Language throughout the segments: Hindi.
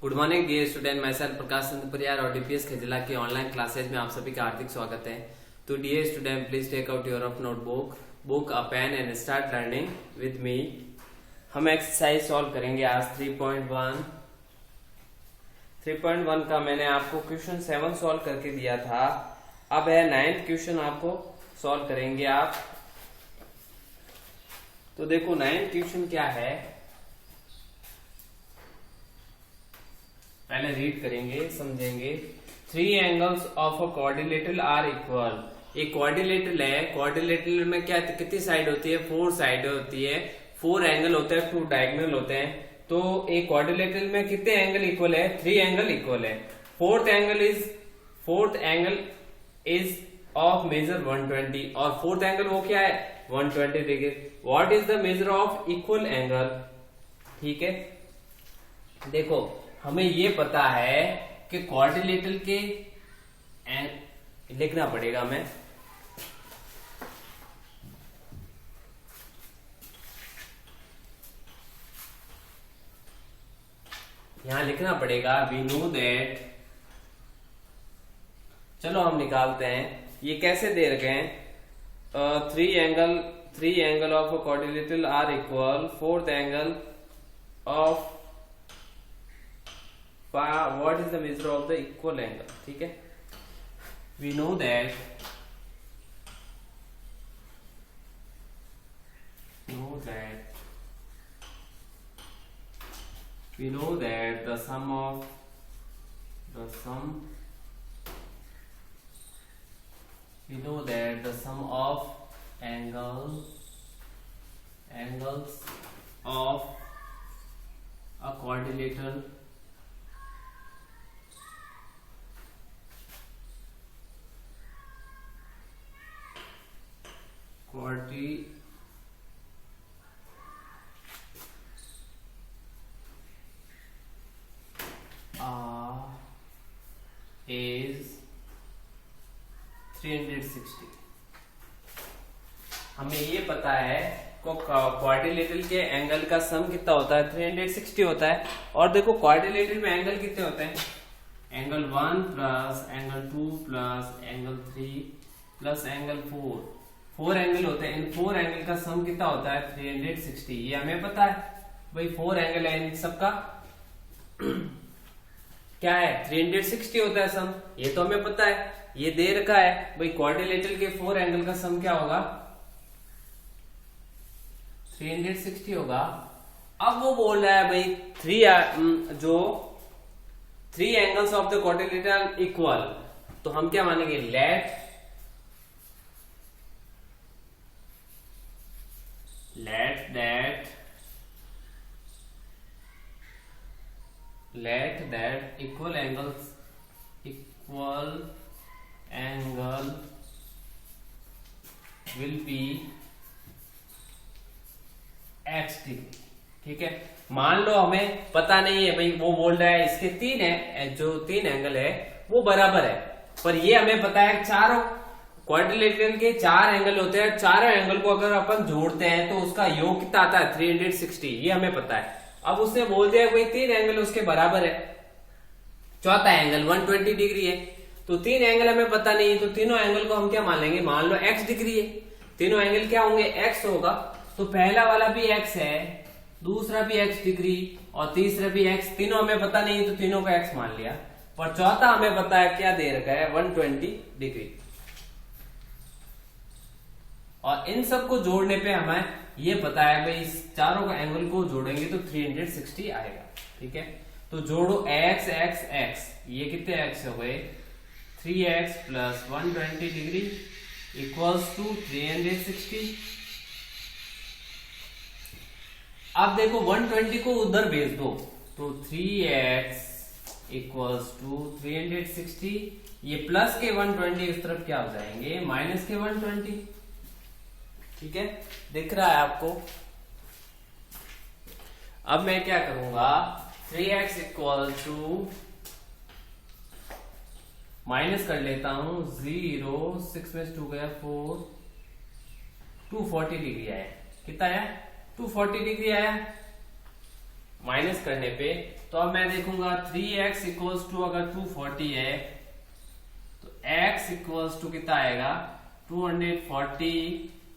गुड मॉर्निंग डियर स्टूडेंट, मैं सर प्रकाश चंद्र परियार और डीपीएस खेजला की ऑनलाइन क्लासेज में आप सभी का हार्दिक स्वागत है। तो dear student, please take out your of notebook book a pen and start learning with me. हम एक्सरसाइज सॉल्व करेंगे आज 3.1 का मैंने आपको क्वेश्चन 7 सॉल्व करके दिया था। अब है 9th क्वेश्चन आपको सॉल्व करेंगे आप। तो देखो 9th क्वेश्चन क्या है, पहले रीड करेंगे समझेंगे। 3 angles of a quadrilateral are equal. एक क्वाड्रिलेटरल है, क्वाड्रिलेटरल में क्या कितनी साइड होती है? 4 साइड होती है, 4 एंगल होते हैं, 2 डायगोनल होते हैं। तो एक क्वाड्रिलेटरल में कितने एंगल इक्वल है? 3 एंगल इक्वल है। Fourth angle is of measure 120 और फोर्थ एंगल वो क्या है? 120 degree. What is the measure of equal angle? ठीक है, देखो हमें ये पता है कि क्वाड्रिलेटरल के लिखना पड़ेगा हमें। यहां लिखना पड़ेगा वी नो दैट। चलो हम निकालते हैं, ये कैसे दे रखे हैं? 3 angle of a quadrilateral are equal fourth angle of what is the measure of the equal angle? ठीक है, we know that the sum of angles of a quadrilateral is 360। हमें ये पता है क्वाड्रिलेटरल के एंगल का सम कितना होता है? 360 होता है। और देखो क्वाड्रिलेटरल में एंगल कितने होते हैं? Angle 1 plus angle 2 plus angle 3 plus angle 4 angle होते हैं। इन 4 एंगल का सम कितना होता है? 360। ये हमें पता है भाई, 4 एंगल है इन सबका क्या है? 360 होता है सम। ये तो हमें पता है, ये दे रखा है भाई क्वाड्रिलेटरल के 4 एंगल का सम क्या होगा? 360 होगा। अब वो बोल रहा है भाई 3 angles of the quadrilateral equal. तो हम क्या मानेंगे? Let that equal angle will be x degree. ठीक है, मान लो हमें पता नहीं है भाई, वो बोल रहा है इसके 3 है, जो 3 एंगल है वो बराबर है, पर ये हमें पता है चारों क्वाड्रिलेटरल के 4 एंगल होते हैं। चारों एंगल को अगर अपन जोड़ते हैं तो उसका योग कितना आता है? 360। ये हमें पता है। अब उसने बोल दिया भाई 3 एंगल उसके बराबर है। चौथा एंगल 120 डिग्री है। तो 3 एंगल हमें पता नहीं है, तो तीनों एंगल को हम क्या मान लेंगे? मान लो x डिग्री है। तीनों एंगल क्या होंगे? x होगा। तो पहला वाला भी x है, दूसरा भी x डिग्री और तीसरा भी x। तीनों हमें पता नहीं, तो तीनों का x मान लिया। पर चौथा हमें पता है, क्या दे रखा है? 120 डिग्री। और इन सबको जोड़ने पे हमें ये पता है भाई, इस चारों का एंगल को जोड़ेंगे तो 360 आएगा। ठीक है, तो जोड़ो x x x, ये कितने x हो गए? 3x plus 120 degree equals to 360। अब देखो 120 को उधर भेज दो, तो 3x इक्वल्स टू 360। ये प्लस के 120 इस तरफ क्या हो जाएंगे? माइनस के 120। ठीक है, दिख रहा है आपको? अब मैं क्या करूंगा? 3x इक्वल टू माइनस कर लेता हूं 0, 6 में 2 गया 4, 240 डिग्री आया। कितना आया? 240 डिग्री आया। माइनस करने पे तो अब मैं देखूंगा 3x इक्वल्स टू अगर 240 है तो x इक्वल्स टू कितना आएगा 240।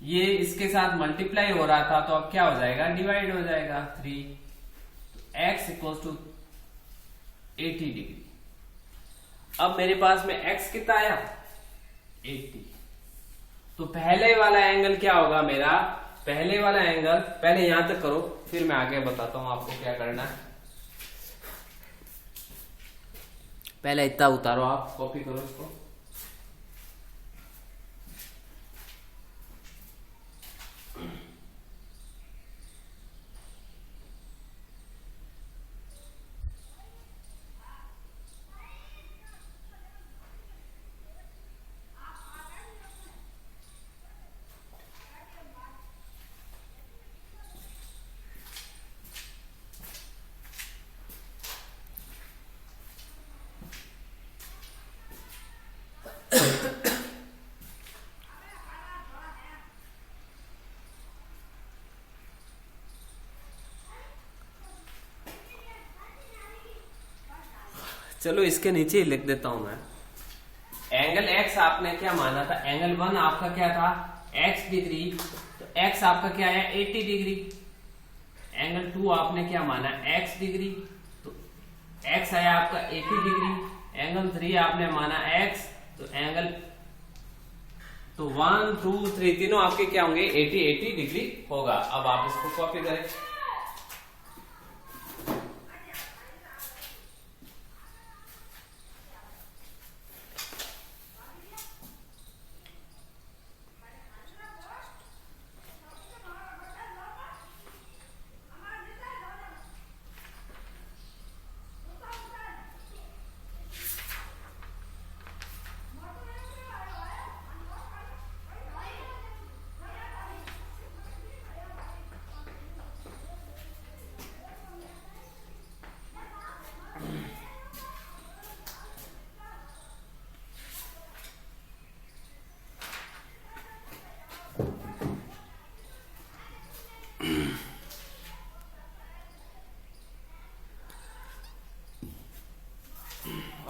ये इसके साथ मल्टीप्लाई हो रहा था तो अब क्या हो जाएगा डिवाइड हो जाएगा 3। तो x इक्वल्स टू 80 डिग्री। अब मेरे पास में x कितना आया 80। तो पहले वाला एंगल क्या होगा मेरा, पहले वाला एंगल, पहले यहां तक करो फिर मैं आगे बताता हूं आपको क्या करना है। पहले इतना उतारो, आप कॉपी करो इसको। चलो इसके नीचे ही लिख देता हूं मैं। एंगल x आपने क्या माना था, एंगल 1 आपका क्या था x डिग्री, तो x आपका क्या आया 80 डिग्री। एंगल 2 आपने क्या माना x डिग्री, तो x आया आपका 80 डिग्री। एंगल 3 आपने माना x, तो एंगल तो 1 2 3 तीनों आपके क्या होंगे 80 डिग्री होगा। अब आप इसको कॉपी करें।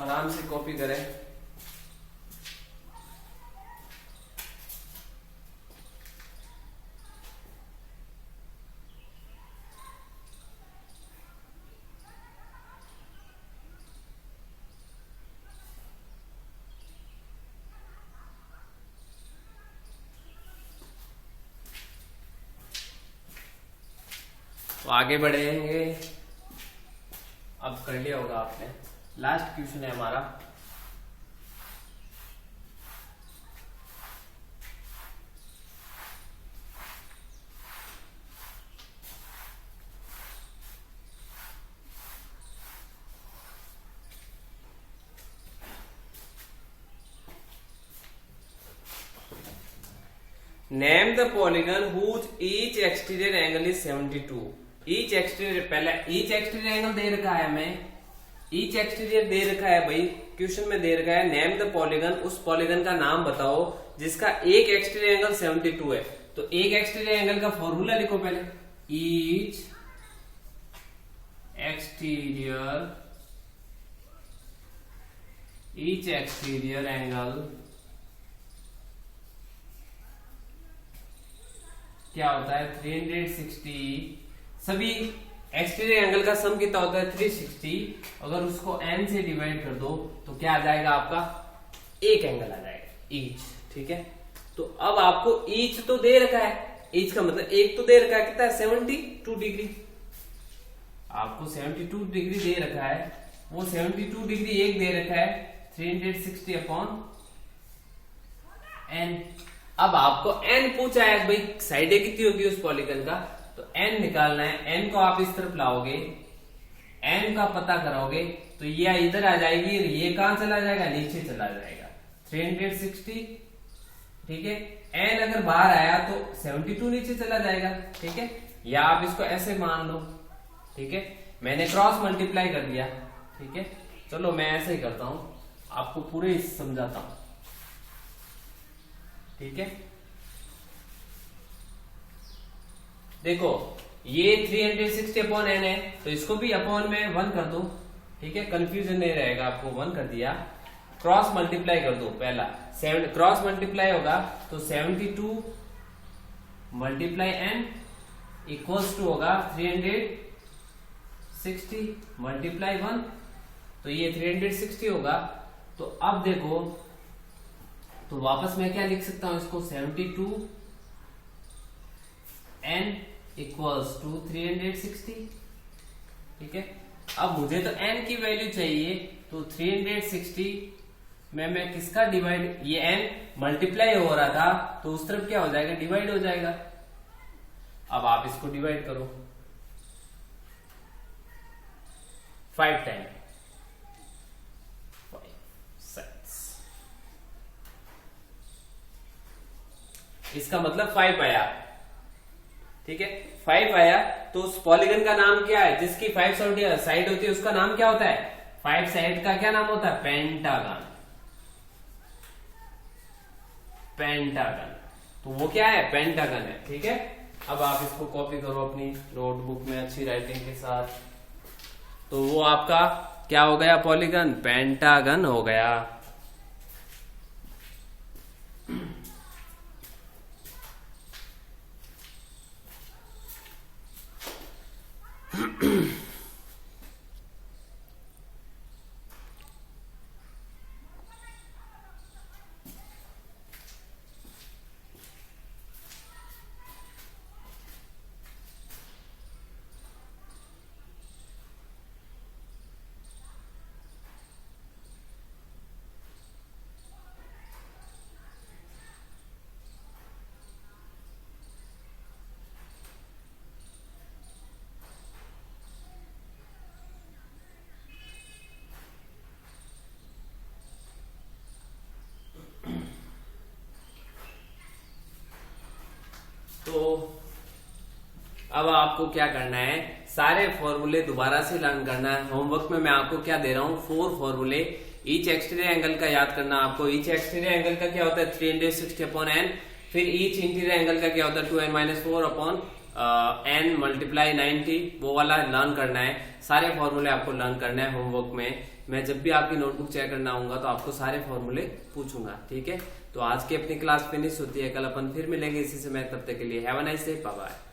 आराम से कॉपी करें। तो आगे बढ़ेंगे। अब कर लिया होगा आपने, लास्ट क्वेश्चन है हमारा। Name the polygon whose each exterior angle is 72। Each exterior, पहले ईच एक्सटीरियर एंगल दे रखा है हमें, ईच एक्सटीरियर दे रखा है भाई, क्वेश्चन में दे रखा है नेम द पॉलीगन, उस पॉलीगन का नाम बताओ जिसका एक एक्सटीरियर एंगल 72 है। तो एक एक्सटीरियर एंगल का फॉर्मूला लिखो पहले, ईच एक्सटीरियर एंगल क्या होता है 360। सभी एक्सटीरियर एंगल का सम कितना होता है 360। अगर उसको n से डिवाइड कर दो तो क्या आ जाएगा आपका एक एंगल आ जाएगा ईच। ठीक है, तो अब आपको ईच तो दे रखा है, ईच का मतलब एक तो दे रखा है, कितना है 72 डिग्री। आपको 72 डिग्री दे रखा है, वो 72 डिग्री एक दे रखा है 360 अपॉन n। अब आपको n पूछा है भाई साइड कितनी होगी उस पॉलीगन का, तो n निकालना है। n को आप इस तरफ लाओगे, n का पता कराओगे तो ये इधर आ जाएगी, ये कहां चला जाएगा नीचे चला जाएगा 360। ठीक है, n अगर बाहर आया तो 72 नीचे चला जाएगा। ठीक है, या आप इसको ऐसे मान लो। ठीक है, मैंने क्रॉस मल्टीप्लाई कर दिया। ठीक है, चलो मैं ऐसे ही करता हूं, आपको पूरे समझाता हूं। ठीक है, देखो ये 360 अपॉन एन है, तो इसको भी अपॉन में 1 कर दो, ठीक है, कंफ्यूजन नहीं रहेगा, आपको 1 कर दिया। क्रॉस मल्टीप्लाई कर दो, पहला क्रॉस मल्टीप्लाई होगा तो 72 मल्टीप्लाई एन इक्वल्स टू होगा 360 मल्टीप्लाई 1, तो ये 360 होगा। तो अब देखो, तो वापस मैं क्या लिख सकता हूं इसको, 72 n इक्वल्स टू 360, ठीक है। अब मुझे तो n की वैल्यू चाहिए, तो 360 में मैं किसका डिवाइड, ये n मल्टीप्लाई हो रहा था तो उस तरफ क्या हो जाएगा, डिवाइड हो जाएगा। अब आप इसको डिवाइड करो 5 टाइम 5 6, इसका मतलब 5 आया, ठीक है, 5 आया। तो उस पॉलीगन का नाम क्या है, जिसकी 5 साइड होती है उसका नाम क्या होता है, 5 साइड का क्या नाम होता है, पेंटागन। पेंटागन, तो वो क्या है, पेंटागन है, ठीक है। अब आप इसको कॉपी करो अपनी नोटबुक में अच्छी राइटिंग के साथ, तो वो आपका क्या हो गया, पॉलीगन, पेंटागन हो गया। तो अब आपको क्या करना है, सारे फॉर्मूले दोबारा से लर्न करना है। होमवर्क में मैं आपको क्या दे रहा हूं, 4 फॉर्मूले। ईच एक्सटीरियर एंगल का याद करना आपको। ईच एक्सटीरियर एंगल का क्या होता है, 360 अपॉन एन। फिर ईच इंटीरियर एंगल का क्या होता है, 2n-4 अपॉन एन मल्टीप्लाई 90, वो वाला लर्न करना है। सारे फॉर्मूले आपको लर्न करना है होमवर्क में। मैं जब भी आपकी नोटबुक चेक करना आऊंगा तो आपको सारे फॉर्मूले पूछूंगा, ठीक है। तो आज की अपनी क्लास फिनिश होती है, कल अपन फिर मिलेंगे इसी समय, तब तक के लिए have a nice day, bye bye.